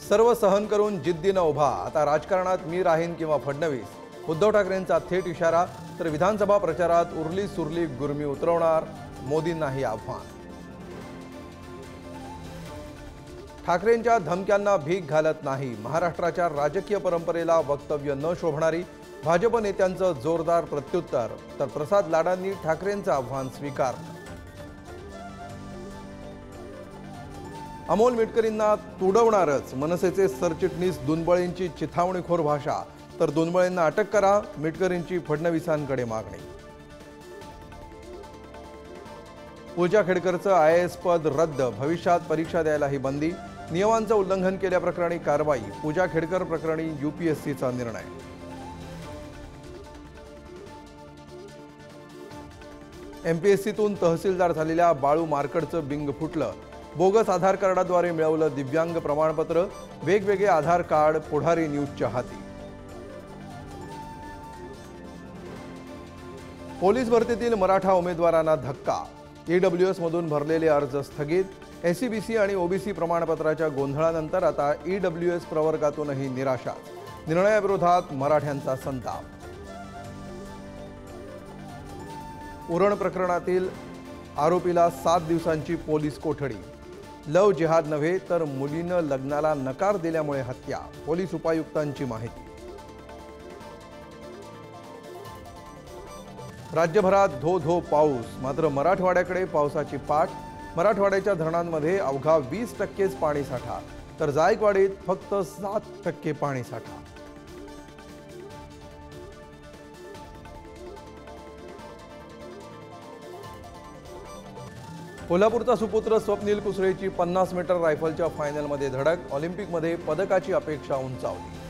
सर्व सहन करून जिद्दीनं उभा, आता राजकारणात मी राहीन किंवा फडणवीस, उद्धव ठाकरेंचा थेट इशारा. तर विधानसभा प्रचारात उरली सुरली गुरमी उतरवणार, मोदींनाही आव्हान. ठाकरेंच्या धमक्यांना भीक घालत नाही, महाराष्ट्राच्या राजकीय परंपरेला वक्तव्य न शोभणारी, भाजप नेत्यांचं जोरदार प्रत्युत्तर. तर प्रसाद लाडांनी ठाकरेंचं आव्हान स्वीकारलं. अमोल मिटकरींना तुडवणारच, मनसेचे सरचिटणीस दुनबळेंची चिथावणीखोर भाषा. तर दुनबळेंना अटक करा, मिटकरींची फडणवीसांकडे मागणी. पूजा खेडकरचं IAS पद रद्द, भविष्यात परीक्षा द्यायलाही बंदी, नियमांचं उल्लंघन केल्याप्रकरणी कारवाई. पूजा खेडकर प्रकरणी UPSCचा निर्णय. MPSCतून तहसीलदार झालेल्या बाळू मार्कडचं बिंग फुटलं. बोगस आधार कार्डाद्वारे मिळवलं दिव्यांग प्रमाणपत्र, वेगवेगळे आधार कार्ड पुढारी न्यूजच्या हाती. पोलीस भरतीतील मराठा उमेदवारांना धक्का, EWS मधून भरलेले अर्ज स्थगित. SCBC आणि OBC प्रमाणपत्राच्या गोंधळानंतर आता EWS प्रवर्गातूनही निराशा. निर्णयाविरोधात मराठ्यांचा संताप. उरण प्रकरणातील आरोपीला 7 दिवसांची पोलीस कोठडी. लव जिहाद नव्हे तर मुलीनं लग्नाला नकार दिल्यामुळे हत्या, पोलीस उपायुक्तांची माहिती. राज्यभरात धो धो पाऊस, मात्र मराठवाड्याकडे पावसाची पाठ. मराठवाड्याच्या धरणांमध्ये अवघा 20%च पाणीसाठा, तर जायकवाडीत फक्त 7% पाणीसाठा. कोल्हापूरचा सुपुत्र स्वप्नील कुसरेची 50 मीटर रायफलच्या फायनलमध्ये धडक, ऑलिम्पिकमध्ये पदकाची अपेक्षा उंचावली.